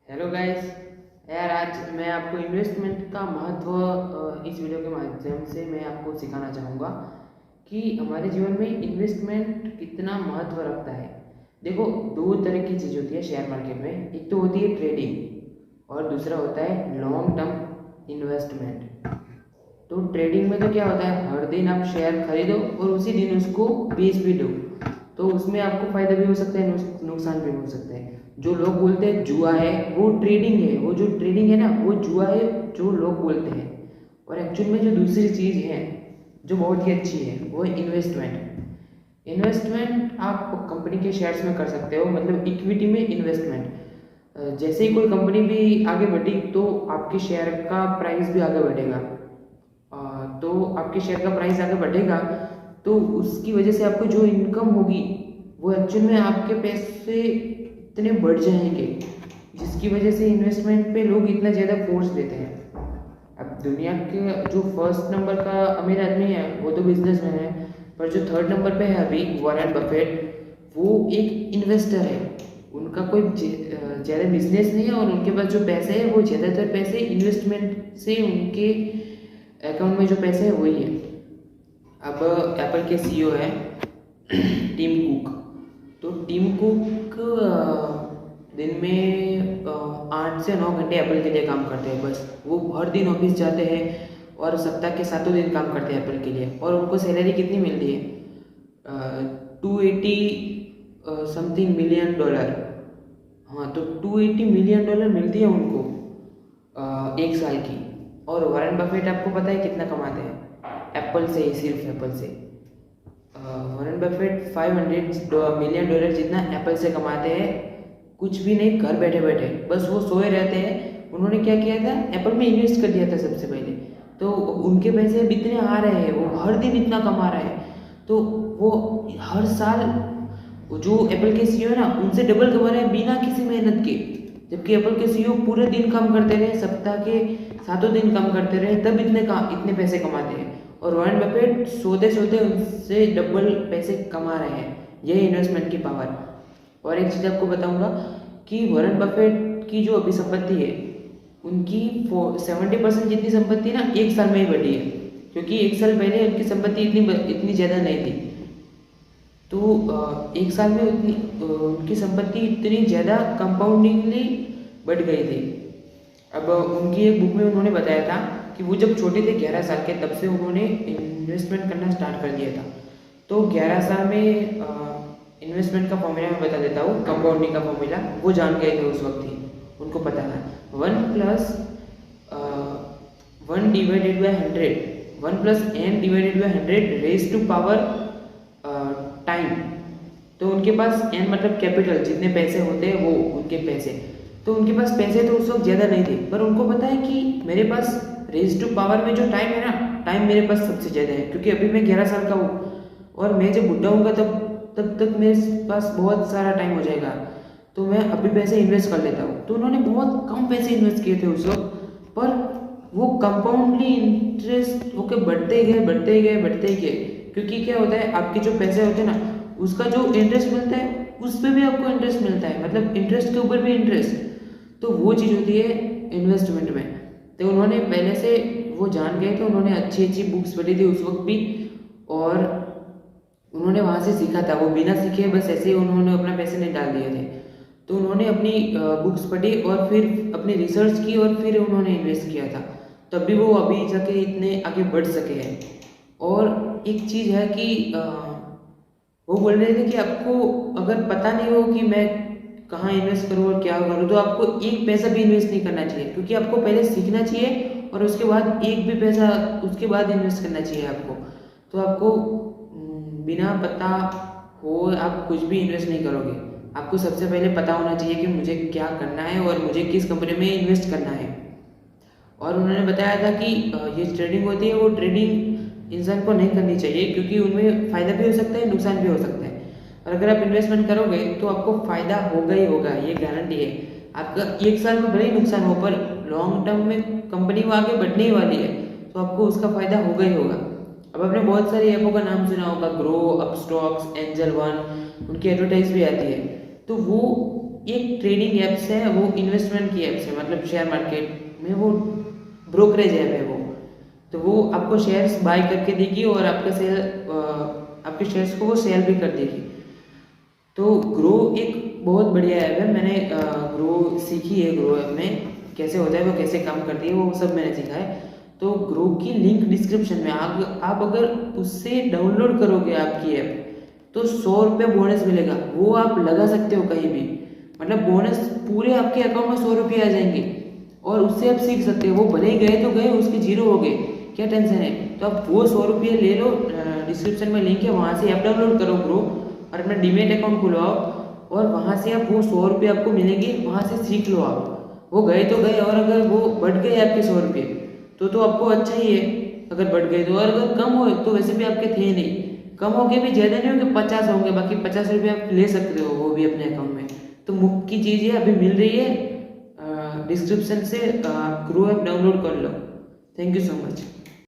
Hello guys. यार आज मैं आपको इन्वेस्टमेंट का महत्व इस वीडियो के माध्यम से मैं आपको सिखाना चाहूँगा कि हमारे जीवन में इन्वेस्टमेंट कितना महत्व रखता है। देखो, दो तरह की चीज़ होती है शेयर मार्केट में। एक तो होती है ट्रेडिंग और दूसरा होता है लॉन्ग टर्म इन्वेस्टमेंट। तो ट्रेडिंग में तो क्या होता है, हर दिन आप शेयर खरीदो और उसी दिन उसको बेच भी दो। तो उसमें आपको फायदा भी हो सकता है, नुकसान भी हो सकता है। जो लोग बोलते हैं जुआ है, वो ट्रेडिंग है। वो जो ट्रेडिंग है ना, वो जुआ है जो लोग बोलते हैं। और एक्चुअल में जो दूसरी चीज़ है जो बहुत ही अच्छी है, वो है इन्वेस्टमेंट। इन्वेस्टमेंट आप कंपनी के शेयर्स में कर सकते हो, मतलब इक्विटी में इन्वेस्टमेंट। जैसे ही कोई कंपनी भी आगे बढ़ी तो आपके शेयर का प्राइस भी आगे बढ़ेगा। तो आपके शेयर का प्राइस आगे बढ़ेगा तो उसकी वजह से आपको जो इनकम होगी वो एक्चुअल में आपके पैसे इतने बढ़ जाएंगे, जिसकी वजह से इन्वेस्टमेंट पे लोग इतना ज़्यादा फोर्स देते हैं। अब दुनिया के जो फर्स्ट नंबर का अमीर आदमी है वो तो बिजनेसमैन है, पर जो थर्ड नंबर पे है अभी वॉरेन बफेट, वो एक इन्वेस्टर है। उनका कोई ज़्यादा बिजनेस नहीं है और उनके पास जो पैसे है वो ज़्यादातर पैसे इन्वेस्टमेंट से उनके अकाउंट में जो पैसे है वही है। अब एप्पल के सीईओ है टिम कुक। तो टिम कुक दिन में 8 से 9 घंटे एप्पल के लिए काम करते हैं। बस वो हर दिन ऑफिस जाते हैं और सप्ताह के 7 दिन काम करते हैं एप्पल के लिए। और उनको सैलरी कितनी मिल रही है? 280 समथिंग मिलियन डॉलर। हाँ, तो 280 मिलियन डॉलर मिलती है उनको एक साल की। और वॉरेन बफेट आपको पता है कितना कमाते हैं एप्पल से ही, सिर्फ एप्पल से। वॉरेन बफेट 500 मिलियन डॉलर जितना एप्पल से कमाते हैं, कुछ भी नहीं, घर बैठे बैठे। बस वो सोए रहते हैं। उन्होंने क्या किया था, एप्पल में इन्वेस्ट कर दिया था सबसे पहले। तो उनके पैसे अब इतने आ रहे हैं, वो हर दिन इतना कमा रहे हैं। तो वो हर साल जो एप्पल के सीईओ है ना, उनसे डबल कमा रहे हैं बिना किसी मेहनत के। जबकि एप्पल के सीईओ पूरे दिन काम करते रहे, सप्ताह के 7 दिन काम करते रहे, तब इतने पैसे कमाते हैं। और वॉरेन बफेट सोते सोते उनसे डबल पैसे कमा रहे हैं। यही इन्वेस्टमेंट की पावर। और एक चीज़ आपको बताऊंगा कि वॉरेन बफेट की जो अभी संपत्ति है, उनकी 70% जितनी संपत्ति ना एक साल में ही बढ़ी है। क्योंकि एक साल पहले उनकी संपत्ति इतनी ज़्यादा नहीं थी। तो एक साल में उनकी संपत्ति इतनी ज़्यादा कंपाउंडिंगली बढ़ गई थी। अब उनकी एक बुक में उन्होंने बताया था कि वो जब छोटे थे 11 साल के, तब से उन्होंने इन्वेस्टमेंट करना स्टार्ट कर दिया था। तो 11 साल में इन्वेस्टमेंट का फॉर्मूला मैं बता देता हूँ, कंपाउंडिंग का फॉर्मूला वो जान गए थे उस वक्त ही। उनको पता था 1+1 divided by 100 raise to power time. तो उनके पास n मतलब कैपिटल, जितने पैसे होते हैं वो उनके पैसे। तो उनके पास पैसे तो उस वक्त ज़्यादा नहीं थे, पर उनको पता है कि मेरे पास रेज टू पावर में जो टाइम है ना, टाइम मेरे पास सबसे ज़्यादा है। क्योंकि अभी मैं 11 साल का हूँ और मैं जब बुढ़ा हूँगा तब तक मेरे पास बहुत सारा टाइम हो जाएगा। तो मैं अभी पैसे इन्वेस्ट कर लेता हूँ। तो उन्होंने बहुत कम पैसे इन्वेस्ट किए थे उस वक्त, पर वो कंपाउंडली इंटरेस्ट होके बढ़ते ही गए। क्योंकि क्या होता है, आपके जो पैसे होते हैं ना, उसका जो इंटरेस्ट मिलता है उस पर भी आपको इंटरेस्ट मिलता है, मतलब इंटरेस्ट के ऊपर भी इंटरेस्ट। तो वो चीज़ होती है इन्वेस्टमेंट में। तो उन्होंने पहले से वो जान गए थे, उन्होंने अच्छी अच्छी बुक्स पढ़ी थी उस वक्त भी, और उन्होंने वहाँ से सीखा था। वो बिना सीखे बस ऐसे ही उन्होंने अपना पैसे नहीं डाल दिए थे। तो उन्होंने अपनी बुक्स पढ़ी और फिर अपनी रिसर्च की और फिर उन्होंने इन्वेस्ट किया था। तब भी वो अभी जाके इतने आगे बढ़ सके हैं। और एक चीज़ है कि वो बोल रहे थे कि आपको अगर पता नहीं हो कि मैं कहाँ इन्वेस्ट करूँ और क्या करूँ, तो आपको एक पैसा भी इन्वेस्ट नहीं करना चाहिए। क्योंकि आपको पहले सीखना चाहिए और उसके बाद एक भी पैसा उसके बाद इन्वेस्ट करना चाहिए आपको। तो आपको बिना पता हो आप कुछ भी इन्वेस्ट नहीं करोगे। आपको सबसे पहले पता होना चाहिए कि मुझे क्या करना है और मुझे किस कंपनी में इन्वेस्ट करना है। और उन्होंने बताया था कि ये ट्रेडिंग होती है, वो ट्रेडिंग इंसान को नहीं करनी चाहिए, क्योंकि उनमें फ़ायदा भी हो सकता है, नुकसान भी हो सकता है। और अगर आप इन्वेस्टमेंट करोगे तो आपको फ़ायदा होगा ही होगा, ये गारंटी है। आपका एक साल में भले ही नुकसान हो, पर लॉन्ग टर्म में कंपनी वो आगे बढ़ने ही वाली है, तो आपको उसका फ़ायदा होगा ही होगा। अब आपने बहुत सारी ऐपों का नाम सुना होगा, ग्रो, अपस्टॉक्स, एंजल वन, उनकी एडवर्टाइज भी आती है। तो वो एक ट्रेडिंग ऐप्स है, वो इन्वेस्टमेंट की ऐप्स है, मतलब शेयर मार्केट में वो ब्रोकरेज ऐप है वो। तो वो आपको शेयर्स बाय करके देगी और आपके शेयर्स को वो सेल भी कर देगी। तो ग्रो एक बहुत बढ़िया ऐप है। मैंने ग्रो सीखी है, ग्रो ऐप में कैसे होता है, वो कैसे काम करती है, वो सब मैंने सीखा है। तो ग्रो की लिंक डिस्क्रिप्शन में आप अगर उससे डाउनलोड करोगे आपकी ऐप, तो 100 रुपये बोनस मिलेगा। वो आप लगा सकते हो कहीं भी, मतलब बोनस पूरे आपके अकाउंट में 100 रुपये आ जाएंगे और उससे आप सीख सकते हो। वो भले ही गए तो गए, उसके जीरो हो गए, क्या टेंशन है। तो आप वो 100 रुपये ले लो, डिस्क्रिप्शन में लिंक है, वहाँ से ऐप डाउनलोड करो ग्रो और अपना डीमेट अकाउंट खुलवाओ और वहाँ से आप वो 100 रुपये आपको मिलेंगे, वहाँ से सीख लो आप। वो गए तो गए, और अगर वो बढ़ गए आपके 100 रुपये तो आपको अच्छा ही है अगर बढ़ गए तो। और अगर कम हो तो वैसे भी आपके थे नहीं, कम हो गए भी ज़्यादा नहीं होंगे, 50 होंगे, बाकी 50 रुपये आप ले सकते हो वो भी अपने अकाउंट में। तो मुफ्त की चीज़ है, अभी मिल रही है, डिस्क्रिप्शन से ग्रो ऐप डाउनलोड कर लो। Thank you so much.